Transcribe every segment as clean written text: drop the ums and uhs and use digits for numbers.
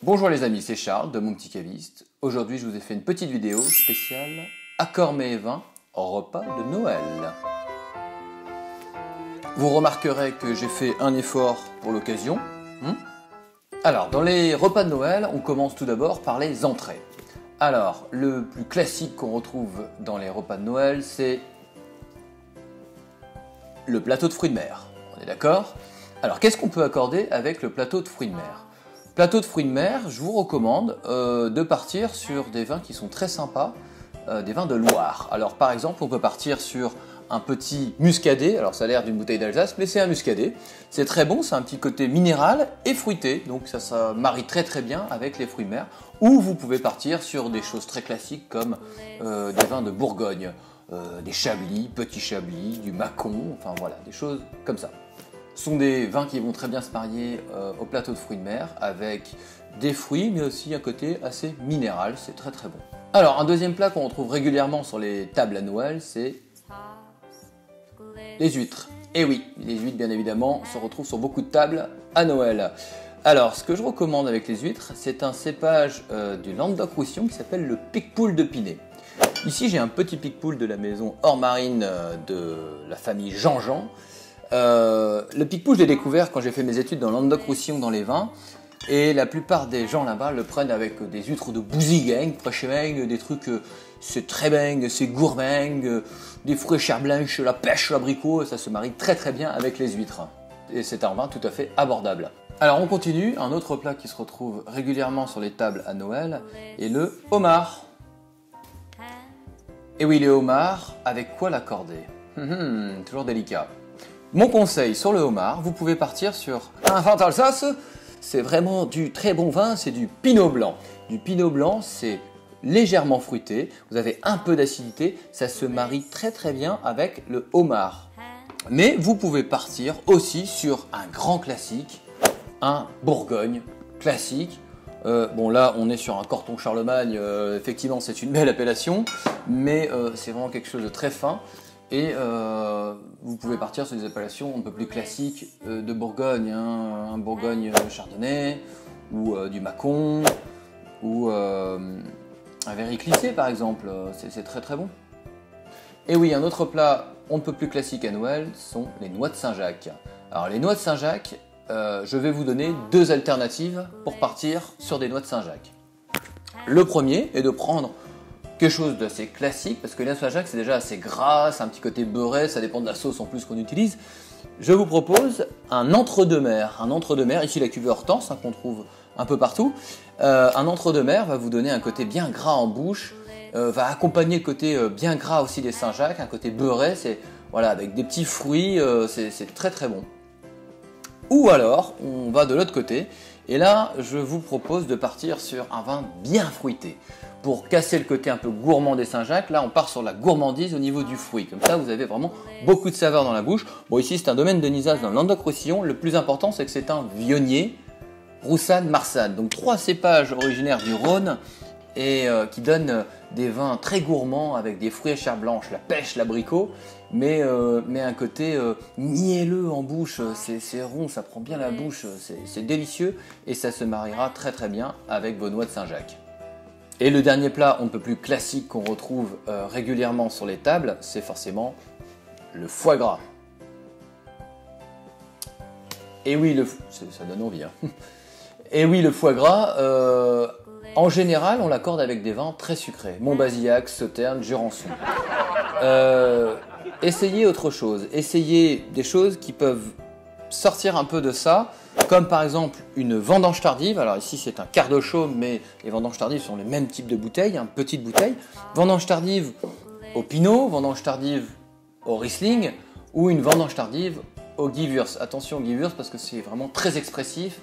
Bonjour les amis, c'est Charles de Mon Petit Caviste. Aujourd'hui, je vous ai fait une petite vidéo spéciale Accords mets et vin, repas de Noël. Vous remarquerez que j'ai fait un effort pour l'occasion. Alors, dans les repas de Noël, on commence tout d'abord par les entrées. Alors, le plus classique qu'on retrouve dans les repas de Noël, c'est le plateau de fruits de mer. On est d'accord? Alors, qu'est-ce qu'on peut accorder avec le plateau de fruits de mer? Plateau de fruits de mer, je vous recommande de partir sur des vins qui sont très sympas, des vins de Loire. Alors par exemple, on peut partir sur un petit muscadet, alors ça a l'air d'une bouteille d'Alsace, mais c'est un muscadet. C'est très bon, c'est un petit côté minéral et fruité, donc ça marie très très bien avec les fruits de mer. Ou vous pouvez partir sur des choses très classiques comme des vins de Bourgogne, des chablis, petits chablis, du Mâcon, enfin voilà, des choses comme ça. Ce sont des vins qui vont très bien se marier au plateau de fruits de mer avec des fruits mais aussi un côté assez minéral, c'est très très bon. Alors un deuxième plat qu'on retrouve régulièrement sur les tables à Noël, c'est les huîtres. Et oui, les huîtres bien évidemment se retrouvent sur beaucoup de tables à Noël. Alors ce que je recommande avec les huîtres, c'est un cépage du Languedoc-Roussillon qui s'appelle le Picpoul de Pinet. Ici j'ai un petit Picpoul de la maison Ormarine de la famille Jean-Jean. Le Picpoul, je l'ai découvert quand j'ai fait mes études dans Languedoc-Roussillon dans les vins, et la plupart des gens là-bas le prennent avec des huîtres de Bouzigang, Préchemeng, des trucs c'est très bang, c'est gourmand, des fruits chères blanches, la pêche, l'abricot, ça se marie très très bien avec les huîtres. Et c'est un vin tout à fait abordable. Alors on continue, un autre plat qui se retrouve régulièrement sur les tables à Noël est le homard. Et oui, les homards, avec quoi l'accorder? Toujours délicat. Mon conseil sur le homard, vous pouvez partir sur un vin d'Alsace, c'est vraiment du très bon vin, c'est du pinot blanc. Du pinot blanc, c'est légèrement fruité, vous avez un peu d'acidité, ça se marie très très bien avec le homard. Mais vous pouvez partir aussi sur un grand classique, un Bourgogne classique. Bon là on est sur un Corton Charlemagne, effectivement c'est une belle appellation, mais c'est vraiment quelque chose de très fin. Et vous pouvez partir sur des appellations un peu plus classiques de Bourgogne, hein, un Bourgogne chardonnay, ou du Mâcon, ou un Verry-Clissé par exemple, c'est très très bon. Et oui, un autre plat on ne peut plus classique à Noël sont les noix de Saint-Jacques. Alors les noix de Saint-Jacques, je vais vous donner deux alternatives pour partir sur des noix de Saint-Jacques. Le premier est de prendre quelque chose d'assez classique, parce que les noix de Saint-Jacques c'est déjà assez gras, c'est un petit côté beurré, ça dépend de la sauce en plus qu'on utilise. Je vous propose un entre-deux-mer. Un entre-deux-mer, ici la cuvée Hortense, hein, qu'on trouve un peu partout. Un entre-deux-mer va vous donner un côté bien gras en bouche, va accompagner le côté bien gras aussi des Saint-Jacques, un côté beurré, c'est voilà, avec des petits fruits, c'est très très bon. Ou alors, on va de l'autre côté, et là je vous propose de partir sur un vin bien fruité. Pour casser le côté un peu gourmand des Saint-Jacques, là on part sur la gourmandise au niveau du fruit. Comme ça vous avez vraiment beaucoup de saveur dans la bouche. Bon ici c'est un domaine de Nizas dans le Languedoc-Roussillon. Le plus important c'est que c'est un Viognier, Roussanne, Marsanne. Donc trois cépages originaires du Rhône et qui donnent des vins très gourmands avec des fruits à chair blanche, la pêche, l'abricot, mais un côté mielleux en bouche, c'est rond, ça prend bien la bouche, c'est délicieux et ça se mariera très très bien avec vos noix de Saint-Jacques. Et le dernier plat, on ne peut plus classique qu'on retrouve régulièrement sur les tables, c'est forcément le foie gras. Et oui, ça donne envie. Hein. Et oui, le foie gras, en général, on l'accorde avec des vins très sucrés. Montbazillac, Sauternes, Jurançon. Essayez autre chose. Essayez des choses qui peuvent sortir un peu de ça, comme par exemple une vendange tardive. Alors ici c'est un quart de chaume, mais les vendanges tardives sont les mêmes types de bouteilles, hein, petites bouteilles. Vendange tardive au Pinot, vendange tardive au Riesling, ou une vendange tardive au Gewürz. Attention au Gewürz parce que c'est vraiment très expressif,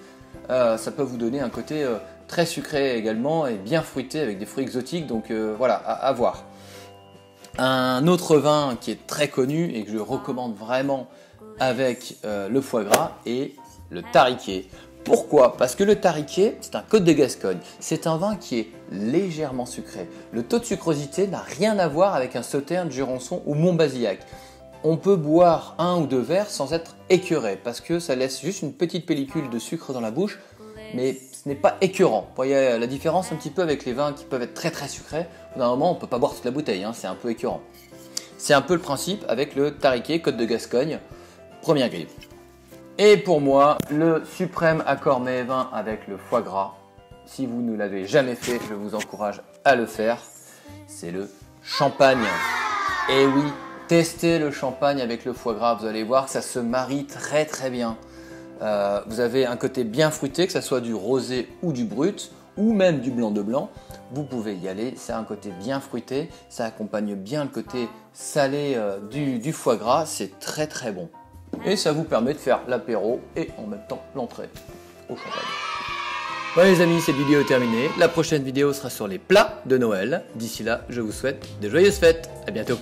ça peut vous donner un côté très sucré également et bien fruité avec des fruits exotiques, donc voilà, à voir. Un autre vin qui est très connu et que je recommande vraiment avec le foie gras est le Tariquet. Pourquoi? Parce que le Tariquet, c'est un Côte de Gascogne. C'est un vin qui est légèrement sucré. Le taux de sucrosité n'a rien à voir avec un Sauternes, Jurançon ou Montbazillac. On peut boire un ou deux verres sans être écœuré parce que ça laisse juste une petite pellicule de sucre dans la bouche, mais ce n'est pas écœurant. Vous voyez la différence un petit peu avec les vins qui peuvent être très très sucrés. Au bout d'un moment, on ne peut pas boire toute la bouteille, hein, c'est un peu écœurant. C'est un peu le principe avec le Tariquet Côte de Gascogne, première grille. Et pour moi, le suprême accord mets et vin avec le foie gras, si vous ne l'avez jamais fait, je vous encourage à le faire, c'est le champagne. Et oui, testez le champagne avec le foie gras, vous allez voir que ça se marie très très bien. Vous avez un côté bien fruité, que ce soit du rosé ou du brut, ou même du blanc de blanc. Vous pouvez y aller, c'est un côté bien fruité, ça accompagne bien le côté salé du foie gras, c'est très très bon. Et ça vous permet de faire l'apéro et en même temps l'entrée au champagne. Voilà les amis, cette vidéo est terminée. La prochaine vidéo sera sur les plats de Noël. D'ici là, je vous souhaite de joyeuses fêtes. À bientôt.